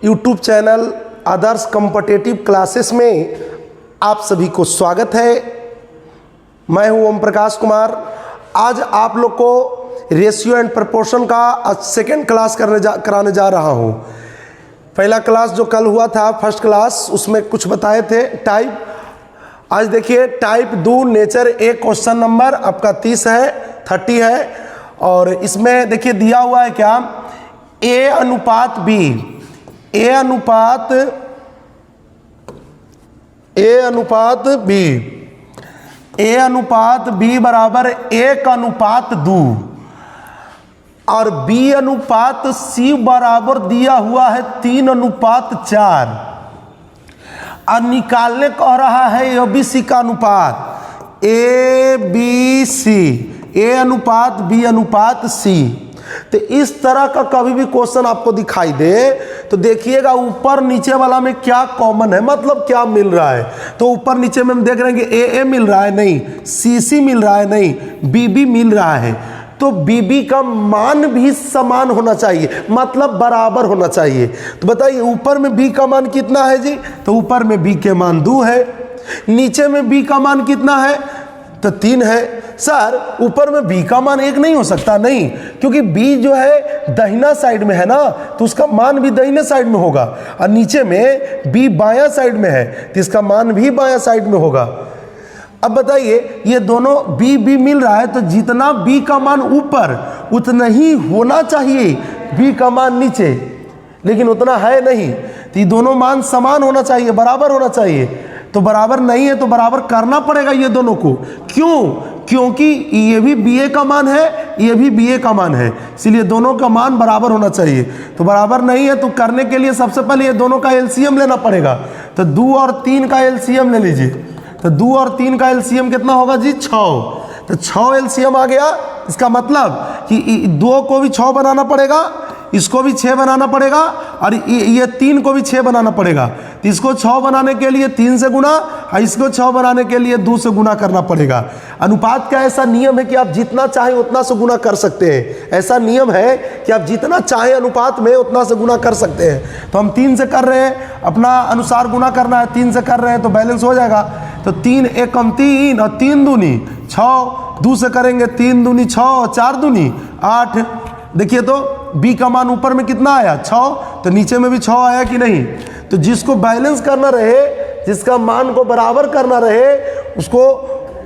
YouTube channel आदर्श competitive classes में आप सभी को स्वागत है। मैं हूं ओम प्रकाश कुमार। आज आप लोग को रेशियो एंड प्रपोर्शन का सेकेंड क्लास कराने जा रहा हूं। पहला क्लास जो कल हुआ था फर्स्ट क्लास, उसमें कुछ बताए थे टाइप। आज देखिए टाइप 2 नेचर ए क्वेश्चन नंबर आपका 30 है। और इसमें देखिए दिया हुआ है क्या, ए अनुपात बी बराबर 1:2 और बी अनुपात सी बराबर दिया हुआ है 3:4 और निकालने कह रहा है ए बी सी का अनुपात, ए बी सी, ए अनुपात बी अनुपात सी। तो इस तरह का कभी भी क्वेश्चन आपको दिखाई दे तो देखिएगा ऊपर नीचे वाला में क्या कॉमन है, मतलब क्या मिल रहा है। तो ऊपर नीचे में हम देख रहे हैं कि ए मिल रहा है नहीं, सी मिल रहा है नहीं, बी मिल रहा है। तो बी का मान भी समान होना चाहिए, मतलब बराबर होना चाहिए। तो बताइए ऊपर में बी का मान कितना है जी, तो ऊपर में बी के मान 2 है, नीचे में बी का मान कितना है तो 3 है। सर ऊपर में बी का मान 1 नहीं हो सकता, नहीं, क्योंकि बी जो है दाहिना साइड में है ना, तो उसका मान भी दाहिने साइड में होगा। और नीचे में बी बायां साइड में है तो इसका मान भी बायां साइड में होगा। अब बताइए ये दोनों बी मिल रहा है तो जितना बी का मान ऊपर उतना ही होना चाहिए बी का मान नीचे, लेकिन उतना है नहीं। तो ये दोनों मान समान होना चाहिए, बराबर होना चाहिए। तो बराबर नहीं है तो बराबर करना पड़ेगा ये दोनों को। क्यों? क्योंकि ये भी बी ए का मान है, ये भी बी ए का मान है, इसलिए दोनों का मान बराबर होना चाहिए। तो बराबर नहीं है तो करने के लिए सबसे पहले ये दोनों का एलसीएम लेना पड़ेगा। तो 2 और 3 का एलसीएम ले लीजिए। तो 2 और 3 का एलसीएम कितना होगा जी 6। तो 6 एलसीएम आ गया। इसका मतलब कि 2 को भी 6 बनाना पड़ेगा, इसको भी 6 बनाना पड़ेगा और ये 3 को भी 6 बनाना पड़ेगा। तो इसको 6 बनाने के लिए 3 से गुना और इसको 6 बनाने के लिए 2 से गुना करना पड़ेगा। अनुपात का ऐसा नियम है कि आप जितना चाहें उतना से गुना कर सकते हैं। ऐसा नियम है कि आप जितना चाहें अनुपात में उतना से गुना कर सकते हैं। तो हम 3 से कर रहे हैं, अपना अनुसार गुना करना है, 3 से कर रहे हैं तो बैलेंस हो जाएगा। तो 3 एकम 3 और 3 दूनी 6, 2 से करेंगे 3 दूनी 6, 4 दूनी 8। देखिए तो बी का मान ऊपर में कितना आया 6, तो नीचे में भी 6 आया कि नहीं। तो जिसको बैलेंस करना रहे, जिसका मान को बराबर करना रहे,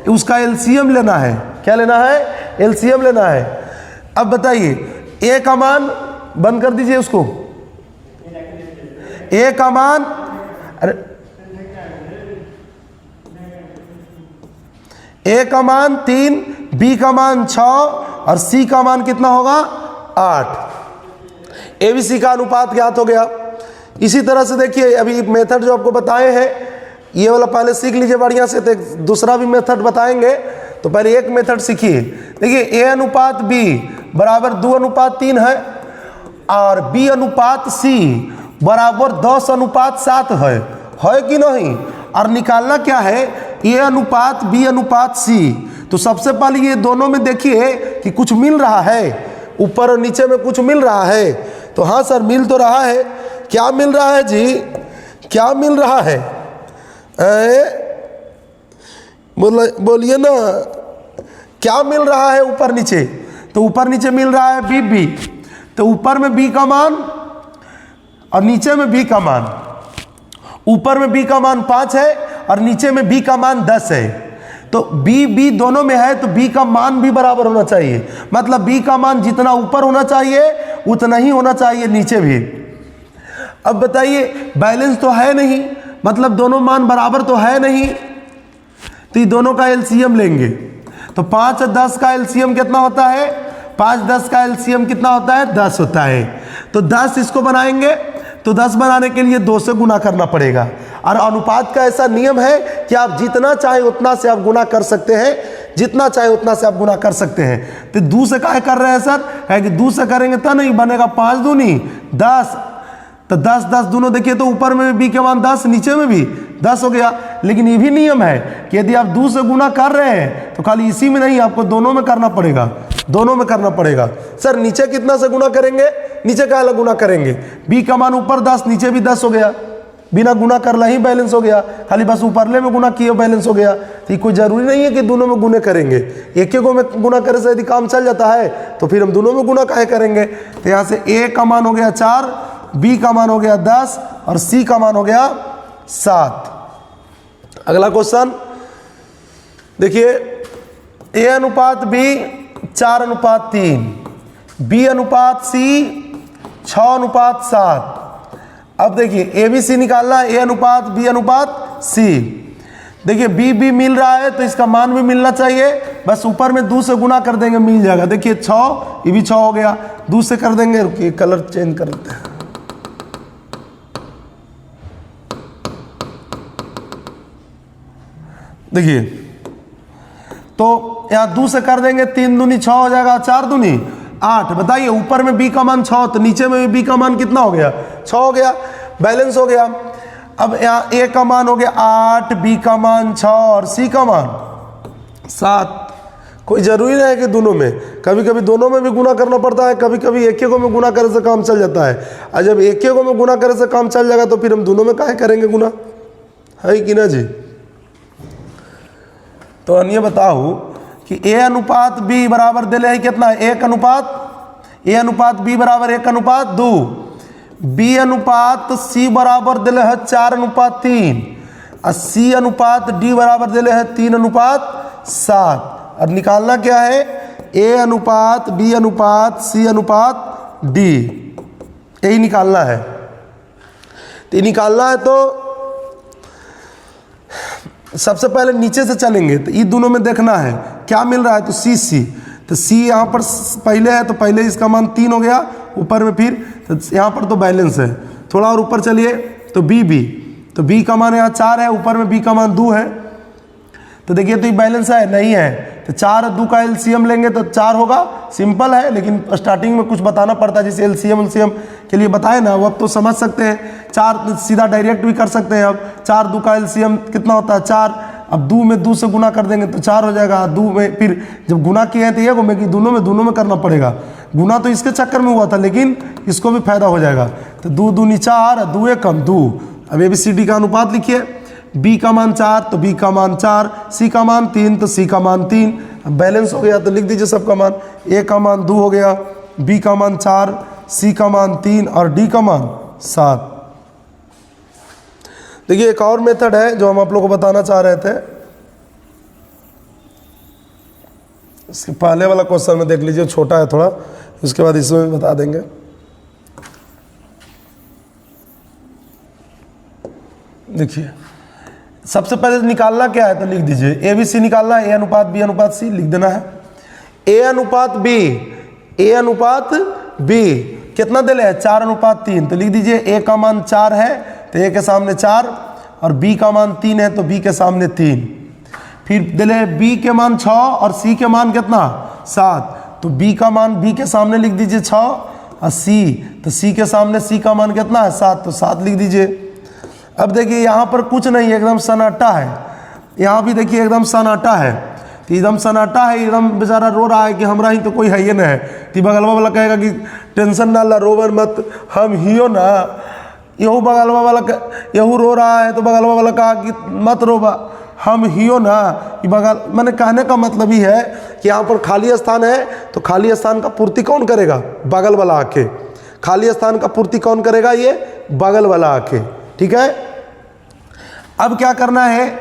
उसका एलसीएम लेना है। क्या लेना है? एलसीएम लेना है। अब बताइए ए का मान बंद कर दीजिए उसको। ए का मान, अरे ए का मान 3, बी का मान 6 और सी का मान कितना होगा 8। एबीसी का अनुपात ज्ञात हो गया। इसी तरह से देखिए अभी मेथड जो आपको बताए हैं ये वाला पहले सीख लीजिए बढ़िया से, तो दूसरा भी मेथड बताएंगे। तो पहले एक मेथड सीखिए। देखिए ए अनुपात बी बराबर 2:3 है और बी अनुपात सी बराबर 10:7 है कि नहीं। और निकालना क्या है, ए अनुपात बी अनुपात सी। तो सबसे पहले ये दोनों में देखिए कि कुछ मिल रहा है, ऊपर और नीचे में कुछ मिल रहा है। तो हाँ सर मिल तो रहा है। क्या मिल रहा है जी, क्या मिल रहा है? बोलिए ना, क्या मिल रहा है ऊपर नीचे? तो ऊपर नीचे मिल रहा है बी। तो ऊपर में बी का मान और नीचे में बी का मान, ऊपर में बी का मान 5 है और नीचे में बी का मान 10 है। तो बी दोनों में है तो बी का मान भी बराबर होना चाहिए, मतलब बी का मान जितना ऊपर होना चाहिए उतना ही होना चाहिए नीचे भी। अब बताइए बैलेंस तो है नहीं, मतलब दोनों मान बराबर तो है नहीं, तो ये दोनों का एलसीएम लेंगे। तो 5 और 10 का एलसीएम कितना होता है? 5 10 का एलसीएम कितना होता है? 10 होता है। तो 10 इसको बनाएंगे तो 10 बनाने के लिए 2 से गुना करना पड़ेगा। और अनुपात का ऐसा नियम है कि आप जितना चाहे उतना से आप गुना कर सकते हैं, जितना चाहे उतना से आप गुना कर सकते हैं। तो 2 से काहे कर रहे हैं सर? है कि 2 से करेंगे तो नहीं बनेगा, 5 दूनी 10। तो 10 10 दोनों देखिए तो ऊपर में भी बी के मान 10, नीचे में भी 10 हो गया। लेकिन ये भी नियम है कि यदि आप 2 से गुना कर रहे हैं तो खाली इसी में नहीं, आपको दोनों में करना पड़ेगा, दोनों में करना पड़ेगा। सर नीचे कितना से गुना करेंगे? नीचे का अलग गुना करेंगे। b का मान ऊपर 10, नीचे भी 10 हो गया, बिना गुना कर ला ही बैलेंस हो गया, खाली बस ऊपरले में गुना किए बैलेंस हो गया। तो कोई जरूरी नहीं है कि दोनों में गुने करेंगे, एक एक में गुना करे से यदि काम चल जाता है तो फिर हम दोनों में गुना काहे करेंगे। तो यहाँ से a का मान हो गया 4, b का मान हो गया 10 और c का मान हो गया 7। अगला क्वेश्चन देखिए, a अनुपात b 4:3, b अनुपात c 6:7। अब देखिए ए बी सी निकालना है, ए अनुपात बी अनुपात सी। देखिए बी बी मिल रहा है तो इसका मान भी मिलना चाहिए, बस ऊपर में 2 से गुना कर देंगे मिल जाएगा। देखिए 6, ये भी 6 हो गया, 2 से कर देंगे। रुकिए कलर चेंज कर देते हैं। देखिए तो यहाँ 2 से कर देंगे, 3 दूनी 6 हो जाएगा, 4 दूनी 8। बताइए ऊपर में b का मान 6 तो नीचे में भी b का मान कितना हो गया? 6 हो गया, बैलेंस हो गया। अब यहाँ a का मान हो गया 8, b का मान 6 और c का मान 7। कोई जरूरी नहीं है कि दोनों में, कभी कभी दोनों में भी गुना करना पड़ता है, कभी कभी एक में गुना करे से काम चल जाता है। और जब एक में गुना करे से काम चल जाएगा तो फिर हम दोनों में काहे करेंगे गुना, है कि ना जी। तो अन्य बताओ कि a अनुपात b बराबर दिले है कितना? 1 अनुपात a अनुपात b बराबर 1:2, b अनुपात c बराबर दिले है 4:3 और c अनुपात d बराबर दिले है 3:7। और निकालना क्या है? a अनुपात b अनुपात c अनुपात d, यही निकालना है। तो निकालना है तो सबसे पहले नीचे से चलेंगे, तो ये दोनों में देखना है क्या मिल रहा है। तो सी सी, तो सी यहाँ पर पहले है तो पहले इसका मान 3 हो गया, ऊपर में फिर तो यहाँ पर तो बैलेंस है। थोड़ा और ऊपर चलिए तो बी बी, तो बी का मान यहाँ 4 है, ऊपर में बी का मान 2 है। तो देखिए तो ये बैलेंस है नहीं है, तो 4 2 का एलसीएम लेंगे तो 4 होगा। सिंपल है, लेकिन स्टार्टिंग में कुछ बताना पड़ता है, जैसे एलसीएम के लिए बताए ना, वो अब तो समझ सकते हैं। 4 सीधा डायरेक्ट भी कर सकते हैं। अब 4 2 का एलसीएम कितना होता है? 4। अब 2 में 2 से गुना कर देंगे तो 4 हो जाएगा। 2 में फिर जब गुना किए हैं तो ये में कि दोनों में करना पड़ेगा। गुना तो इसके चक्कर में हुआ था, लेकिन इसको भी फायदा हो जाएगा। तो 2 दूनी 4, 2 1 कम 2। अब ABCD का अनुपात लिखिए, b का मान 4 तो b का मान 4, c का मान 3 तो c का मान 3। अब बैलेंस हो गया तो लिख दीजिए सबका मान। a का मान 2 हो गया, b का मान 4, c का मान 3 और d का मान 7। देखिए एक और मेथड है जो हम आप लोगों को बताना चाह रहे थे। इसके पहले वाला क्वेश्चन में देख लीजिए, छोटा है थोड़ा, उसके बाद इसमें बता देंगे। देखिए सबसे पहले निकालना क्या है तो लिख दीजिए, ए बी सी निकालना है, ए अनुपात बी अनुपात सी लिख देना है। ए अनुपात बी, ए अनुपात बी कितना दिले है? 4:3। तो लिख दीजिए ए का मान 4 है तो ए के सामने 4, और बी का मान 3 है तो बी के सामने 3। फिर दिले बी के मान 6 और सी के मान कितना? 7। तो बी का मान बी के सामने लिख दीजिए 6 और सी, तो सी के सामने सी का मान कितना है? 7, तो 7 लिख दीजिए। अब देखिए यहाँ पर कुछ नहीं है, एकदम सन्नाटा है। यहाँ भी देखिए एकदम सन्नाटा है, तो एकदम सन्नाटा है, एकदम बेचारा रो रहा है कि हमरा ही तो कोई है ही ना है। तो बगलवा वाला कहेगा कि टेंशन ना ला, रोवर मत, हम हियो ना। यहू बगलवा वाला यहू रो रहा है तो बगलवा वाला कहा कि मत रोबा, हम हियो ना। ये बगल मैंने कहने का मतलब ही है कि यहाँ पर खाली स्थान है तो खाली स्थान का पूर्ति कौन करेगा? बगल वाला आके। खाली स्थान का पूर्ति कौन करेगा? ये बगल वाला आके। ठीक है, अब क्या करना है?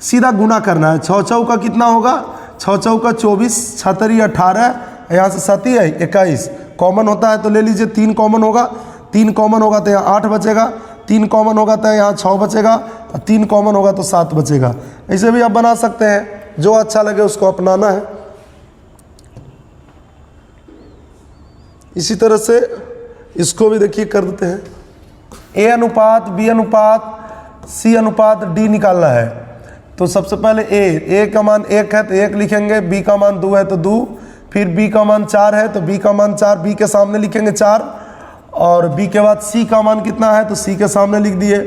सीधा गुना करना है। 6 चौका कितना होगा? 6 चौका 24, 6 18, यहाँ से 7 है 21। कॉमन होता है तो ले लीजिए, 3 कॉमन होगा, 3 कॉमन होगा तो यहाँ 8 बचेगा, 3 कॉमन होगा तो यहाँ 6 बचेगा, और 3 कॉमन होगा तो 7 बचेगा। ऐसे भी आप बना सकते हैं, जो अच्छा लगे उसको अपनाना है। इसी तरह से इसको भी देखिए कर देते हैं। ए अनुपात बी अनुपात सी अनुपात डी निकालना है। तो सबसे पहले ए का मान 1 है तो 1 लिखेंगे, बी का मान 2 है तो 2, फिर बी का मान 4 है तो बी का मान 4, बी के सामने लिखेंगे 4, और बी के बाद सी का मान कितना है तो सी के सामने लिख दिए,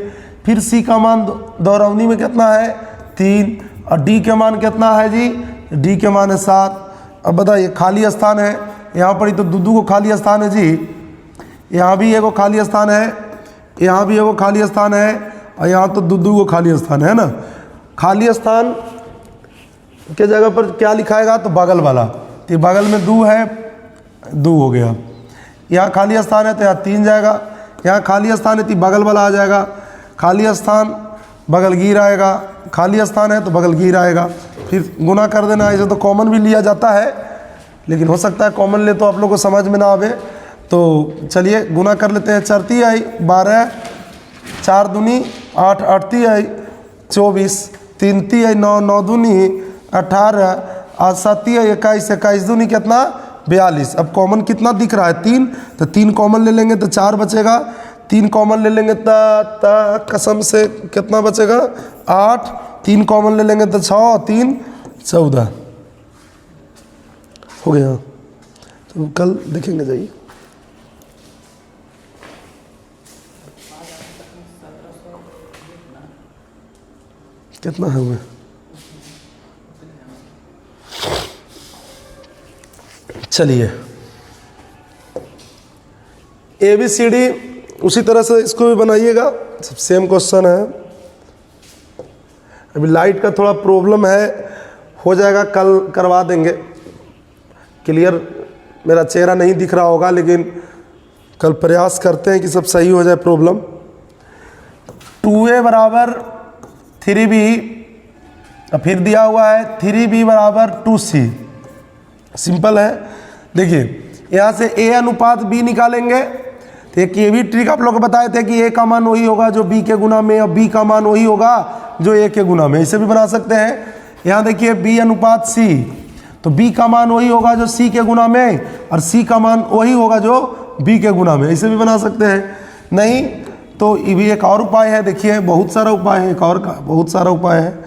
फिर सी का मान दोहरावनी में कितना है 3, और डी के मान कितना है जी, डी के मान है 7। अब बताइए खाली स्थान है यहाँ पर ही तो दो को खाली स्थान है जी, यहाँ भी एगो खाली स्थान है, यहाँ भी एगो खाली स्थान है, और यहाँ तो दो को खाली स्थान है ना। खाली स्थान के जगह पर क्या लिखाएगा तो बगल वाला, तो बगल में 2 है, 2 हो गया। यहाँ खाली स्थान है तो यहाँ 3 जाएगा, यहाँ खाली स्थान है तो बगल वाला आ जाएगा, खाली स्थान बगल गिर आएगा, खाली स्थान है तो बगल गिर आएगा, फिर गुना कर देना। ऐसे तो कॉमन भी लिया जाता है, लेकिन हो सकता है कॉमन ले तो आप लोग को समझ में ना आवे, तो चलिए गुना कर लेते हैं। 4 × 3 = 12, 4 दूनी 8, 8 × 24, 3 × 9, 9 दूनी 18, और 7 × 21, 21 दूनी कितना 42। अब कॉमन कितना दिख रहा है 3, तो 3 कॉमन ले लेंगे तो 4 बचेगा, 3 कॉमन ले लेंगे तो कसम से कितना बचेगा 8, 3 कॉमन ले लेंगे तो 6 और 3 14 हो गया। तो कल देखेंगे जाइए। कितना है हुए, चलिए ABCD उसी तरह से इसको भी बनाइएगा, सब सेम क्वेश्चन है। अभी लाइट का थोड़ा प्रॉब्लम है, हो जाएगा कल करवा देंगे क्लियर। मेरा चेहरा नहीं दिख रहा होगा, लेकिन कल प्रयास करते हैं कि सब सही हो जाए प्रॉब्लम। 2A = 3B, फिर दिया हुआ है 3B = 2C। सिंपल है। देखिए यहाँ से A अनुपात B निकालेंगे, तो एक ये भी ट्रिक आप लोग को बताए थे कि A का मान वही होगा जो B के गुना में, और B का मान वही होगा जो A के गुना में। इसे भी बना सकते हैं। यहाँ देखिए B अनुपात C, तो B का मान वही होगा जो C के गुना में, और C का मान वही होगा जो B के गुना में। इसे भी बना सकते हैं। नहीं तो ये भी एक और उपाय है। देखिए बहुत सारा उपाय है, एक और का बहुत सारा उपाय है।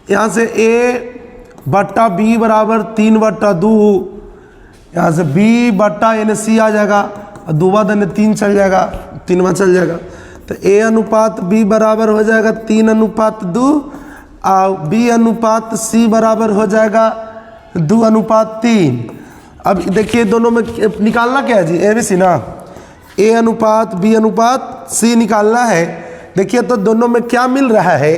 यहाँ से A/B = 3/2, यहाँ से B/NC आ जाएगा, और 2 3 चल जाएगा, 3 चल जाएगा, तो A अनुपात B बराबर हो जाएगा 3:2, और B अनुपात C बराबर हो जाएगा 2:3। अब देखिए दोनों में निकालना क्या है जी, ABC ना, A अनुपात B अनुपात C निकालना है। देखिए तो दोनों में क्या मिल रहा है,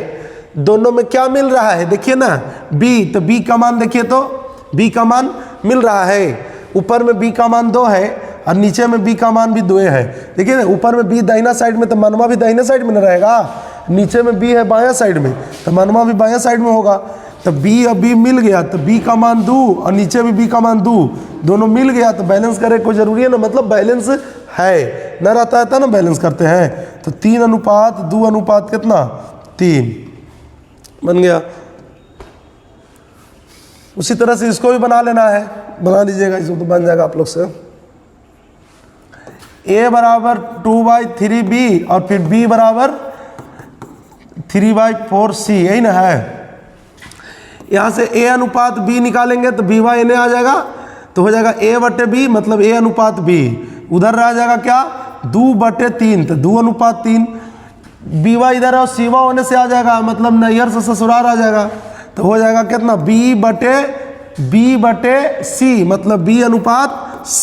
दोनों में क्या मिल रहा है देखिए ना, B, तो B का मान देखिए तो B का मान मिल रहा है। ऊपर में B का मान 2 है, और नीचे में B का मान भी 2 है। देखिए ना, ऊपर में B दाहिना साइड में, तो मनवा भी दाहिने साइड में न रहेगा, नीचे में B है बायां साइड में, तो मनवा भी बायां साइड में होगा। तो B और B मिल गया, तो B का मान 2 और नीचे भी B का मान 2, दोनों मिल गया, तो बैलेंस करे कोई ज़रूरी है ना, मतलब बैलेंस है, न रहता है ना बैलेंस करते हैं। तो 3:2 अनुपात कितना 3 बन गया। उसी तरह से इसको भी बना लेना है, बना लीजिएगा, इसको तो बन जाएगा आप लोग से। A = 2/3B, और फिर B = 3/4C, यही ना है। यहाँ से A अनुपात B निकालेंगे तो B/NA आ जाएगा, तो हो जाएगा A/B, मतलब A अनुपात B। उधर रह जाएगा क्या 2/3, तो 2:3। B/Y इधर और C/Y होने से आ जाएगा, मतलब नैहर से ससुराल आ जाएगा, तो हो जाएगा कितना B/C, मतलब B अनुपात C।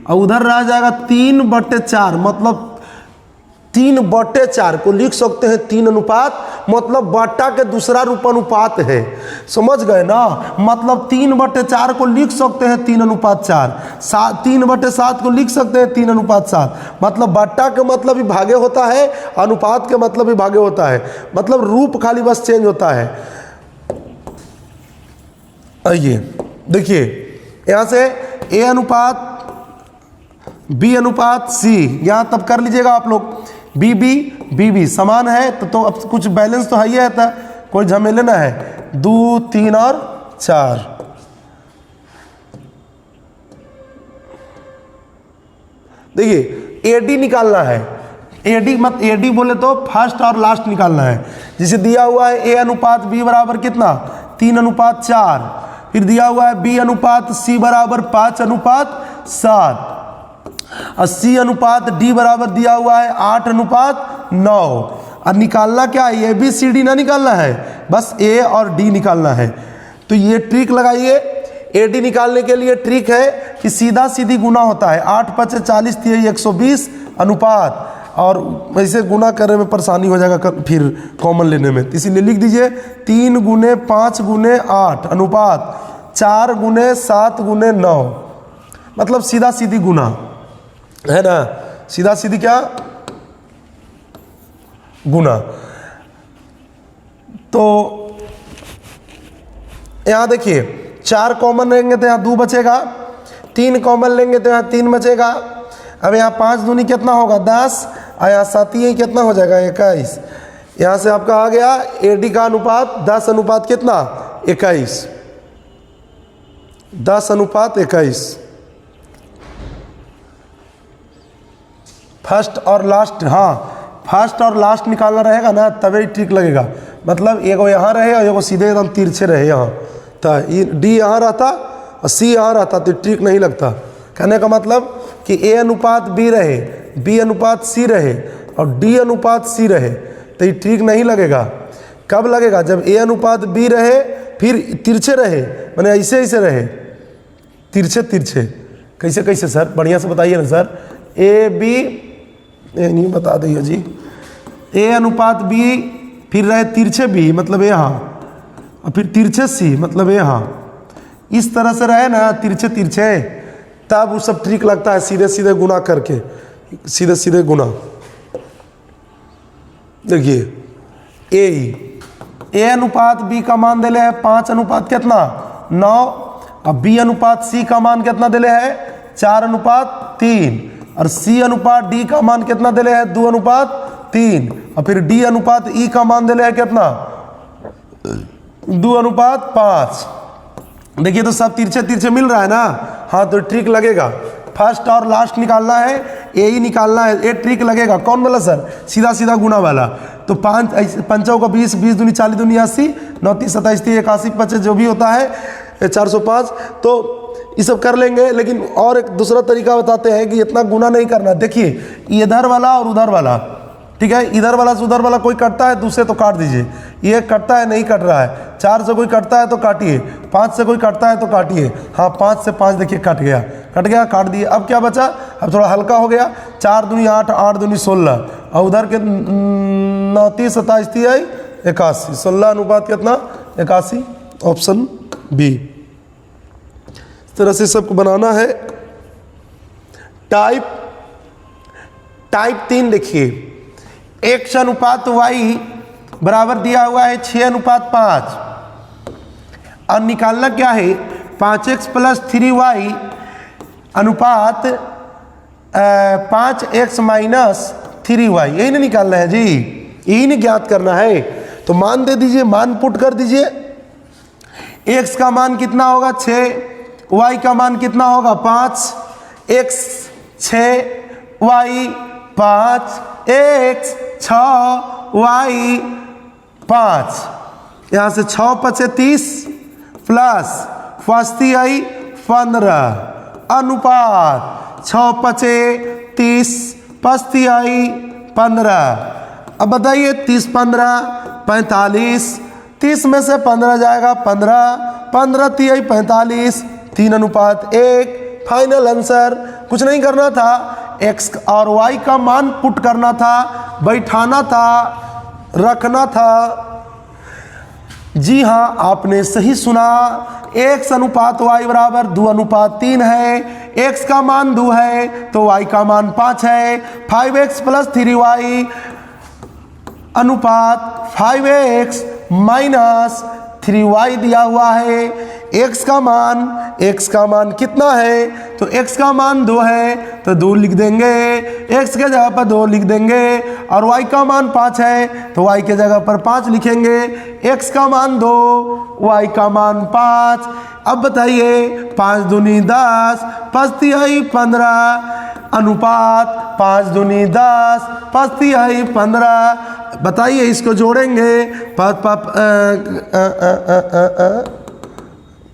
और उधर रह जाएगा 3/4, मतलब 3/4 को लिख सकते हैं 3 अनुपात, मतलब बट्टा के दूसरा रूप अनुपात है, समझ गए ना। मतलब 3/4 को लिख सकते हैं 3:4, 3/7 को लिख सकते हैं 3:7। मतलब बट्टा के मतलब भी भागे होता है, अनुपात के मतलब भी भागे होता है, मतलब रूप खाली बस चेंज होता है। आइए देखिए यहाँ से A अनुपात B अनुपात C, यहाँ तब कर लीजिएगा आप लोग। BB समान है, तो अब कुछ बैलेंस तो है ही है, कोई झमेले ना है। 2, 3 और 4। देखिए AD निकालना है। AD बोले तो फर्स्ट और लास्ट निकालना है। जिसे दिया हुआ है A अनुपात B बराबर कितना 3:4, फिर दिया हुआ है B अनुपात C बराबर 5:7, और C अनुपात D बराबर दिया हुआ है 8:9। और निकालना क्या है, ABCD ना निकालना है, बस A और D निकालना है। तो ये ट्रिक लगाइए। AD निकालने के लिए ट्रिक है कि सीधा सीधी गुना होता है, 8 × 5 = 40, 3 × 120 अनुपात, और ऐसे गुना करने में परेशानी हो जाएगा फिर कॉमन लेने में, इसीलिए लिख दीजिए 3 × 5 × 8 अनुपात 4 × 7 × 9, मतलब सीधा सीधी गुना है ना, सीधा सीधी क्या गुना। तो यहाँ देखिए 4 कॉमन लेंगे तो यहाँ 2 बचेगा, 3 कॉमन लेंगे तो यहाँ 3 बचेगा। अब यहाँ 5 दूनी कितना होगा 10, और यहाँ 7 कितना हो जाएगा 21। यहाँ से आपका आ गया AD का अनुपात 10 अनुपात कितना 21, 10:21। फर्स्ट और लास्ट, हाँ फर्स्ट और लास्ट निकालना रहेगा ना तभी ठीक लगेगा, मतलब एगो यहाँ रहे और एगो सीधे एकदम तिरछे रहे यहाँ, तो D यहाँ रहता और C यहाँ रहता तो ठीक नहीं लगता। कहने का मतलब कि A अनुपात B रहे, B अनुपात C रहे और D अनुपात C रहे, तो ये ठीक नहीं लगेगा। कब लगेगा, जब A अनुपात B रहे फिर तिरछे रहे, माने ऐसे ऐसे रहे, तिरछे तिरछे। कैसे कैसे सर, बढ़िया से बताइए ना सर। AB नहीं बता दिए जी, A अनुपात B फिर रहे तिरछे B मतलब यहाँ, और फिर तिरछे C मतलब यहाँ, इस तरह से रहे ना तिरछे तिरछे, तब वो सब ट्रिक लगता है सीधे सीधे गुना करके, सीधे सीधे गुना। देखिए A अनुपात B का मान दिले है 5 अनुपात कितना 9, अब B अनुपात C का मान कितना दिले है 4:3, और C अनुपात D का मान कितना दिले है 2:3, और फिर D अनुपात E का मान दिले है कितना 2:5। देखिए तो सब तिरछे तिरछे मिल रहा है ना, हाँ तो ट्रिक लगेगा। फर्स्ट और लास्ट निकालना है, A ही निकालना है, ये ट्रिक लगेगा। कौन वाला सर, सीधा सीधा गुना वाला। तो 5 5 का 20, 20 दूनी 40 दूनी 80, 9 3 27 3 81 25 जो भी होता है 405, तो ये सब कर लेंगे। लेकिन और एक दूसरा तरीका बताते हैं कि इतना गुना नहीं करना। देखिए इधर वाला और उधर वाला, ठीक है, इधर वाला से उधर वाला कोई कटता है दूसरे तो काट दीजिए, ये कटता है नहीं कट रहा है, 4 से कोई कटता है तो काटिए, 5 से कोई कटता है तो काटिए। हाँ 5 से 5 देखिए कट गया, कट गया, काट दिए। अब क्या बचा, अब थोड़ा हल्का हो गया, 4 दूनी 8, 8 दूनी 16, और उधर के 9 3 27 3 81, 16 अनुपात कितना 81, ऑप्शन बी। इस तरह से सबको बनाना है। टाइप 3 देखिए, x अनुपात y बराबर दिया हुआ है 6:5, और निकालना क्या है 5x + 3y अनुपात 5x - 3y, यही नहीं निकालना है जी, यही नहीं ज्ञात करना है। तो मान दे दीजिए, मान पुट कर दीजिए। x का मान कितना होगा 6, y का मान कितना होगा 5, x 6 y 5, x 6 y 5, यहाँ से 6 × 5 = 30 प्लस 5 × 3 = 15 अनुपात 6 × 5 = 30, 5 × 3 = 15। अब बताइए 30 × 15 = 45, 30 में से 15 जाएगा 15, 15 × 3 = 45, 3:1। Final answer. कुछ नहीं करना था, x और y का मान पुट करना था, बैठाना था, रखना था। जी हाँ, आपने सही सुना। x अनुपात y बराबर 2:3 है, x का मान 2 है तो y का मान 5 है। 5x + 3y अनुपात 5x - 3y दिया हुआ है। x का मान कितना है, तो x का मान 2 है तो 2 लिख देंगे, x के जगह पर 2 लिख देंगे, और y का मान 5 है तो y के जगह पर 5 लिखेंगे। x का मान 2, y का मान 5। अब बताइए 5 दूनी 10, 5 × 3 = 15 अनुपात 5 दूनी 10, 5 × 3 = 15। बताइए इसको जोड़ेंगे,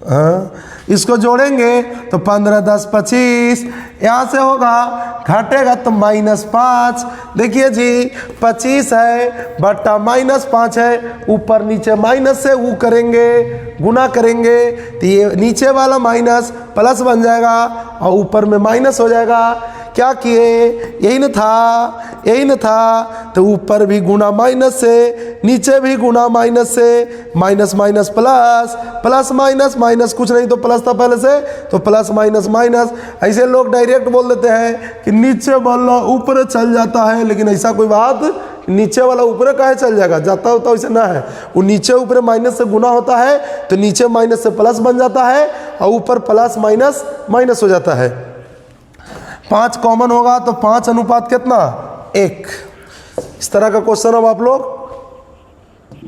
हाँ, इसको जोड़ेंगे तो 15 10 25, यहाँ से होगा घटेगा तो -5। देखिए जी 25 है बटा -5 है, ऊपर नीचे माइनस से वो करेंगे गुना करेंगे तो ये नीचे वाला माइनस प्लस बन जाएगा और ऊपर में माइनस हो जाएगा। क्या किए, यही न था, यही न था, तो ऊपर भी गुना माइनस से, नीचे भी गुना माइनस से, minus minus plus, plus minus minus, कुछ नहीं तो प्लस था पहले से तो प्लस माइनस माइनस। ऐसे लोग डायरेक्ट बोल देते हैं कि नीचे वाला ऊपर चल जाता है, लेकिन ऐसा कोई बात, नीचे वाला ऊपर काहे चल जाएगा, जाता होता वैसे ना है, वो नीचे ऊपर माइनस से गुना होता है तो नीचे माइनस से प्लस बन जाता है और ऊपर प्लस माइनस माइनस हो जाता है। 5 कॉमन होगा तो 5 अनुपात कितना 1। इस तरह का क्वेश्चन अब आप लोग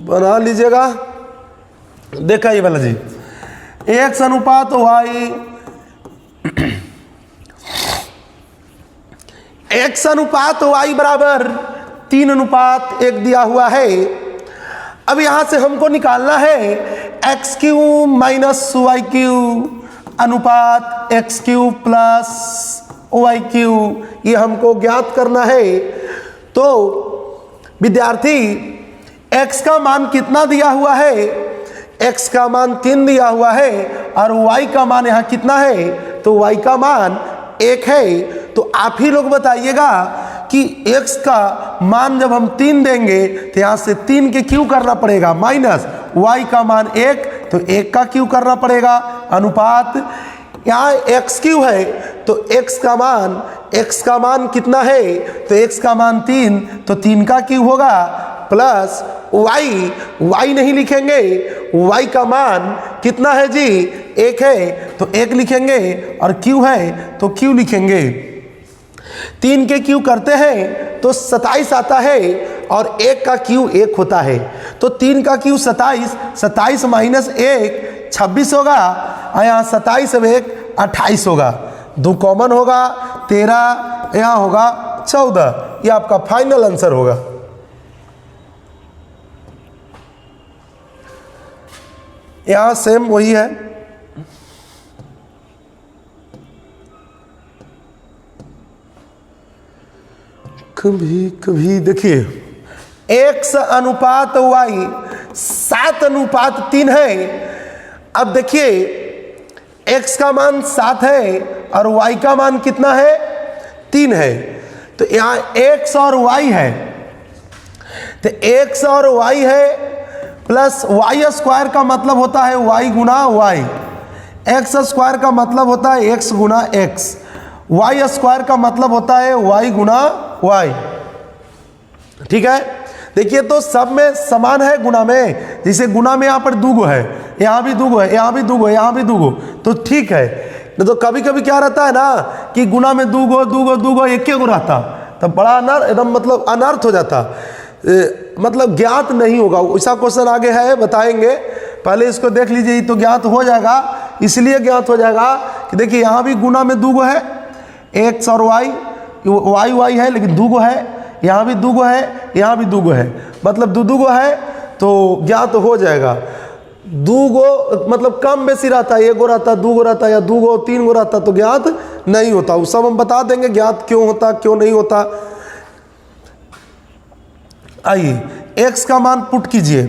बना लीजिएगा। देखा ये वाला जी, x अनुपात y, x अनुपात y बराबर 3 अनुपात 1 दिया हुआ है। अब यहां से हमको निकालना है x cube minus y cube अनुपात x cube plus y cube, ये हमको ज्ञात करना है। तो विद्यार्थी x का मान कितना दिया हुआ है, x का मान 3 दिया हुआ है और y का मान यहाँ कितना है, तो y का मान 1 है। तो आप ही लोग बताइएगा कि x का मान जब हम 3 देंगे तो यहाँ से 3 के क्यों करना पड़ेगा माइनस, y का मान 1 तो 1 का क्यों करना पड़ेगा अनुपात, यहाँ x क्यू है तो x का मान कितना है, तो x का मान 3 तो 3 का क्यू होगा प्लस y नहीं लिखेंगे, y का मान कितना है जी 1 है तो 1 लिखेंगे और q है तो q लिखेंगे। 3 के क्यू करते हैं तो 27 आता है और 1 का क्यू 1 होता है, तो 3 का क्यू 27, 27 माइनस 1 26 होगा और यहाँ 27 अब 1 28 होगा, 2 कॉमन होगा 13, यहाँ होगा 14। ये आपका फाइनल आंसर होगा। यहाँ सेम वही है, कभी कभी देखिए x अनुपात y 7 अनुपात 3 है। अब देखिए x का मान 7 है और y का मान कितना है 3 है, तो यहाँ x और y है, तो x और y है प्लस वाई स्क्वायर का मतलब होता है y गुना y, एक्स स्क्वायर का मतलब होता है x गुना x, वाई स्क्वायर का मतलब होता है y गुना y। ठीक है, देखिए तो सब में समान है गुना में, जैसे गुना में यहाँ पर 2 गो है, यहाँ भी 2 गो है, यहाँ भी 2 गो, यहाँ भी 2 गो, तो ठीक है। तो कभी कभी क्या रहता है ना कि गुना में 2 गो एक गो रहता, तब बड़ा एकदम मतलब अनर्थ हो जाता, मतलब ज्ञात नहीं होगा। ऐसा क्वेश्चन आगे है बताएंगे, पहले इसको देख लीजिए तो ज्ञात हो जाएगा। इसलिए ज्ञात हो जाएगा कि देखिए यहाँ भी गुना में 2 गो है, एक्स और वाई है लेकिन 2 गो है, यहाँ भी 2 गो है, यहाँ भी 2 गो है, मतलब 2 गो है तो ज्ञात हो जाएगा। 2 गो मतलब कम बेसी रहता है, 1 गो रहता, 2 गो रहता या 2 गो 3 गो रहता तो ज्ञात नहीं होता। वो सब हम बता देंगे ज्ञात क्यों होता क्यों नहीं होता। आइए x का मान पुट कीजिए,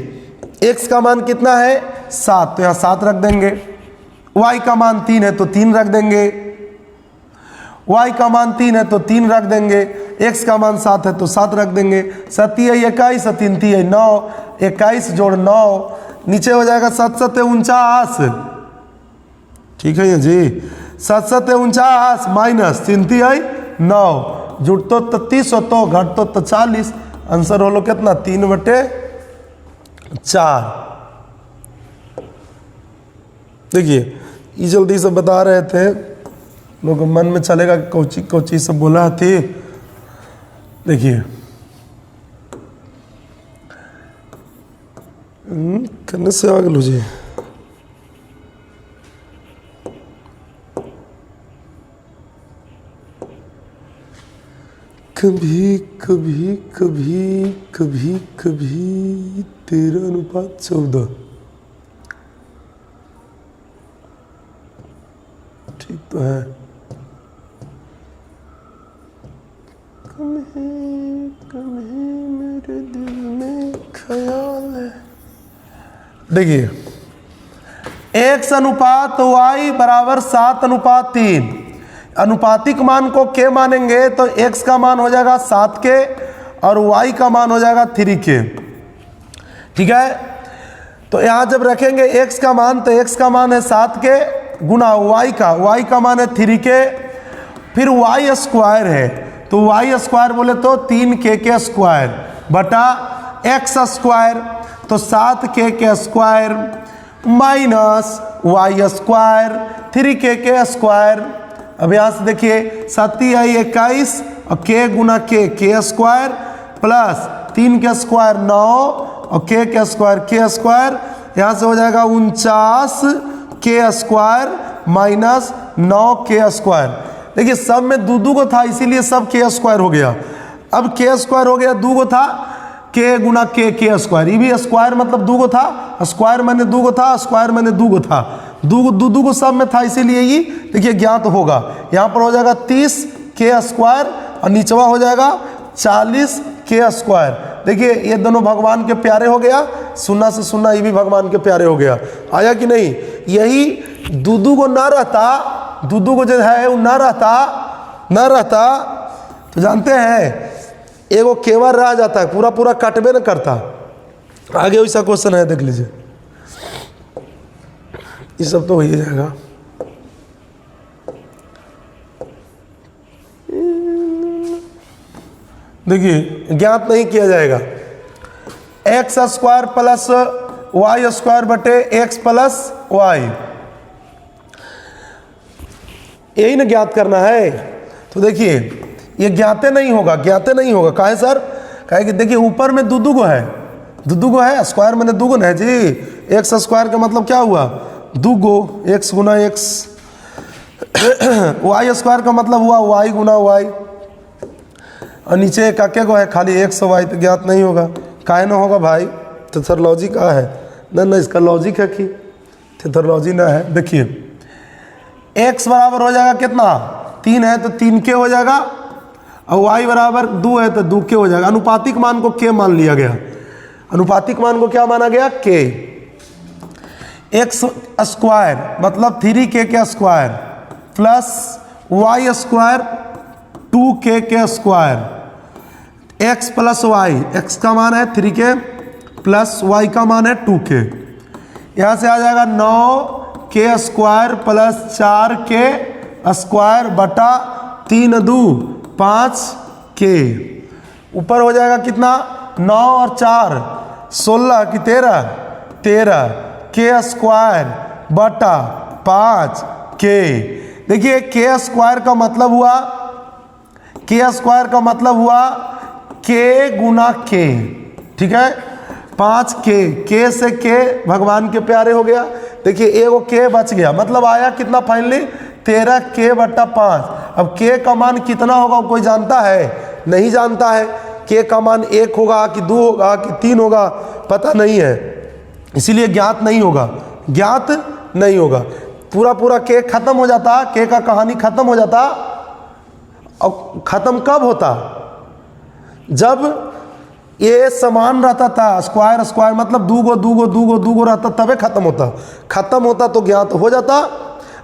x का मान कितना है 7 तो यहाँ 7 रख देंगे, y का मान 3 है तो 3 रख देंगे, y का मान 3 है तो 3 रख देंगे, x का मान 7 है तो 7 रख देंगे। 7 21 3 9, 21 जोड़ 9 नीचे हो जाएगा 7 7 49। ठीक है ये जी, 7 7 49 माइनस 3 9, जुड़तो 33 होतो घटतो 40, आंसर हो लो कितना 3/4। देखिए ये जल्दी से बता रहे थे, लोग मन में चलेगा कोची सब बोला थी। देखिए करने से आगे लो जी, कभी कभी कभी कभी कभी 13 अनुपात 14। ठीक तो है। कम है मेरे दिल में ख्याल है। देखिए x अनुपात y बराबर 7:3। अनुपातिक मान को k मानेंगे तो x का मान हो जाएगा 7k और y का मान हो जाएगा 3k। ठीक है, तो यहाँ जब रखेंगे x का मान तो x का मान है 7k गुना y का मान है 3k, फिर y स्क्वायर है तो y स्क्वायर बोले तो 3k के स्क्वायर बटा x स्क्वायर, तो 7k के square minus y square 3k के स्क्वायर। अब यहाँ से देखिए 7 आई 21 और k गुना k स्क्वायर प्लस 3 के स्क्वायर 9 और k स्क्वायर k स्क्वायर, यहाँ से हो जाएगा 49 k square minus 9k square. देखिए सब में दो को था इसीलिए सब k स्क्वायर हो गया। अब k स्क्वायर हो गया, दो को था k गुना k स्क्वायर, ये भी स्क्वायर मतलब दो को था, स्क्वायर मैंने दो को था, स्क्वायर मैंने दो को था, दो को सब में था इसीलिए ये देखिए ज्ञात होगा। यहाँ पर हो जाएगा 30 k स्क्वायर और नीचवा हो जाएगा 40 k स्क्वायर। देखिए ये दोनों भगवान के प्यारे हो गया, 0 से 0 ये भी भगवान के प्यारे हो गया। आया कि नहीं? यही दूधू को ना रहता, दूधू को जो है वो ना रहता तो जानते हैं एगो केवल रह जाता है, पूरा कटबे न करता। आगे वैसा क्वेश्चन है, देख लीजिए। ये सब तो हो ही जाएगा। देखिए ज्ञात नहीं किया जाएगा, x square plus y square बटे एक्स प्लस वाई, यही ना ज्ञात करना है। तो देखिए ये ज्ञाते नहीं होगा काहे सर? कहे कि देखिए ऊपर में दो को है, स्क्वायर मैंने दो है जी, एक्स स्क्वायर का मतलब क्या हुआ दो गो, एक्स गुना एक्स, वाई स्क्वायर का मतलब हुआ वाई गुना वाई, और नीचे काके को है खाली एक्स वाई, तो ज्ञात नहीं होगा। काहे ना होगा भाई? तो सर लॉजिक का है ना, इसका लॉजिक है कि थेथोलॉजी ना है। देखिए x बराबर हो जाएगा कितना, 3 है तो 3k हो जाएगा, और y बराबर 2 है तो 2k हो जाएगा। अनुपातिक मान को k मान लिया गया, अनुपातिक मान को क्या माना गया k। x स्क्वायर मतलब 3k के square plus y square 2k के square, x plus y, x का मान है 3k प्लस y का मान है 2k, यहाँ से आ जाएगा 9k square plus 4k square बटा 3 2 5k। ऊपर हो जाएगा कितना, 9 और 4 16 की 13 k स्क्वायर बटा 5k। देखिए k स्क्वायर का मतलब हुआ k गुना k, ठीक है, 5k, k से k भगवान के प्यारे हो गया। देखिए एगो k बच गया, मतलब आया कितना फाइनली 13k बटा 5। अब k का मान कितना होगा कोई जानता है? नहीं जानता है। k का मान 1 होगा कि 2 होगा कि 3 होगा पता नहीं है, इसीलिए ज्ञात नहीं होगा। पूरा k खत्म हो जाता, k का कहानी खत्म हो जाता। और खत्म कब होता? जब ये समान रहता था, स्क्वायर मतलब दू गो रहता तबे खत्म होता तो ज्ञात हो जाता।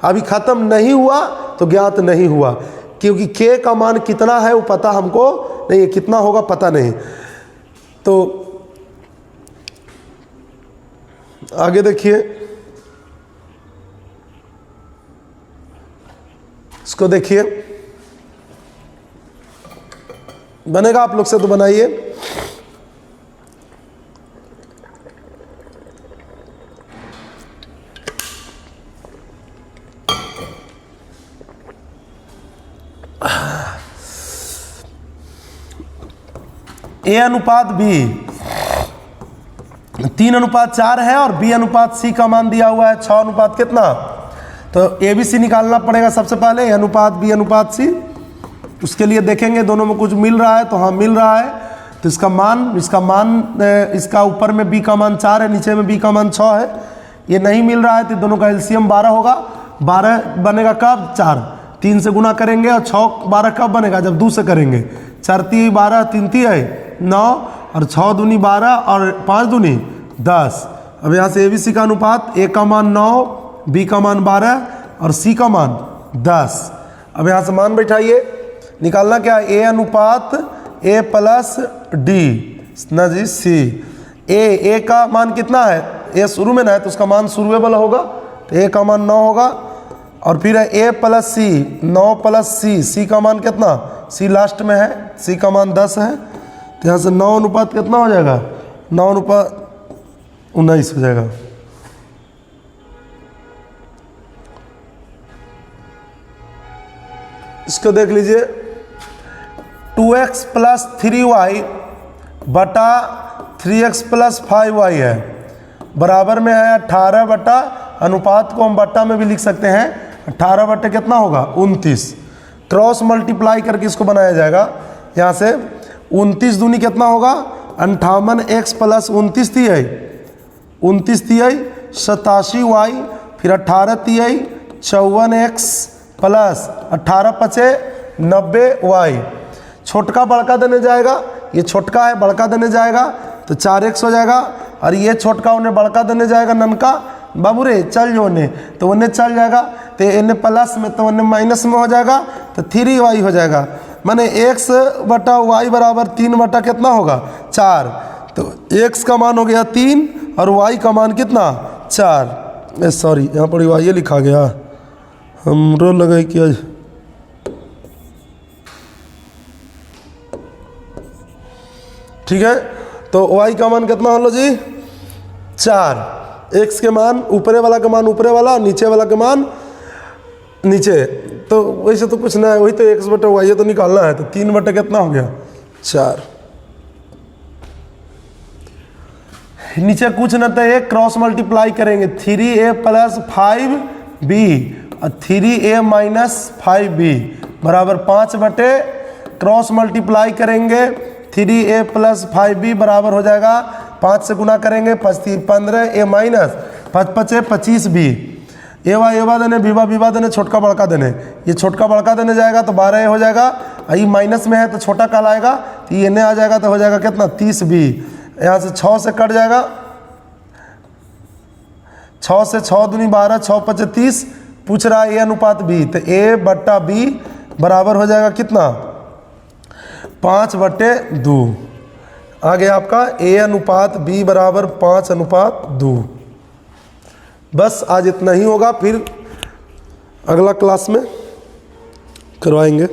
अभी खत्म नहीं हुआ तो ज्ञात नहीं हुआ, क्योंकि k का मान कितना है वो पता हमको नहीं है, कितना होगा पता नहीं। तो आगे देखिए, इसको देखिए, बनेगा आप लोग से तो बनाइए। A अनुपात B 3:4 है और B अनुपात C का मान दिया हुआ है 6 अनुपात कितना। तो ABC निकालना पड़ेगा सबसे पहले, A अनुपात B अनुपात C। उसके लिए देखेंगे दोनों में कुछ मिल रहा है तो हाँ मिल रहा है, तो इसका ऊपर में B का मान 4 है, नीचे में B का मान 6 है। ये नहीं मिल रहा है तो दोनों का एलसीएम 12 होगा, 12 बनेगा कब? 4। 3 से गुना करेंगे और 6 12 कब बनेगा? जब 2 से करेंगे। 4 × 12, 3 × 9 और 6 दूनी 12 और 5 दूनी 10। अब यहाँ से ABC का अनुपात A का मान 9, B का मान 12 और C का मान 10। अब यहाँ से मान बैठाइए, निकालना क्या? A अनुपात A प्लस D ना जी C। A का मान कितना है? A शुरू में ना है तो उसका मान शुरू वाला होगा, तो A का मान 9 होगा। और फिर है A plus C, 9 plus C का मान कितना? C लास्ट में है, C का मान 10 है। तो यहाँ से 9 अनुपात कितना हो जाएगा? 9 अनुपात 19 हो जाएगा। इसको देख लीजिए, 2x प्लस 3y बटा 3x प्लस 5y है, बराबर में है 18 बटा, अनुपात को हम बट्टा में भी लिख सकते हैं, 18 बटे कितना होगा? 29। क्रॉस मल्टीप्लाई करके इसको बनाया जाएगा। यहाँ से 29 दूनी कितना होगा? 58x प्लस 29 तिहाई, 29 तिहाई 87y, फिर 18 तिहाई 54x प्लस 18 पचे 90y। छोटका बड़का देने जाएगा, ये छोटका है बड़का देने जाएगा तो 4x हो जाएगा, और ये छोटका उन्हें बड़का देने जाएगा ननका। बाबू रे चल जो उन्हें, तो उन्हें चल जाएगा, तो इन्हें प्लस में तो उन्हें माइनस में हो जाएगा, तो 3y हो जाएगा। माने x बटा y बराबर 3 बटा कितना होगा? 4। तो x का मान हो गया 3 और y का मान कितना? 4। सॉरी यहाँ पर y लिखा गया, हमरो लगे कि आज ठीक है। तो y का मान कितना होलो जी? 4। x के मान ऊपरे वाला का मान ऊपरे वाला, नीचे वाला का मान नीचे। तो वैसे तो कुछ ना है, वही तो x बटा y तो निकालना है। तो 3 बटे कितना हो गया? 4। नीचे कुछ ना, तो एक क्रॉस मल्टीप्लाई करेंगे, 3a प्लस 5b और 3a माइनस 5b बराबर 5 बटे, क्रॉस मल्टीप्लाई करेंगे 3a प्लस 5b बराबर हो जाएगा 5 से गुना करेंगे 15, a माइनस 5 पचे 25b। एवा देने, बीवा देने, छोटका बड़का देने, ये छोटका बड़का देने जाएगा तो 12a हो जाएगा, ये माइनस में है तो छोटा कहलाएगा, तो ये आ जाएगा तो हो जाएगा कितना? 30b। यहाँ से 6 से कट जाएगा, 6 से 6 दूनी 12, 6 पचे 30। पूछ रहा है a अनुपात b, तो a बट्टा b बराबर हो जाएगा कितना? 5 बटे 2। आ गया आपका a अनुपात b बराबर 5 अनुपात 2। बस आज इतना ही होगा, फिर अगला क्लास में करवाएंगे।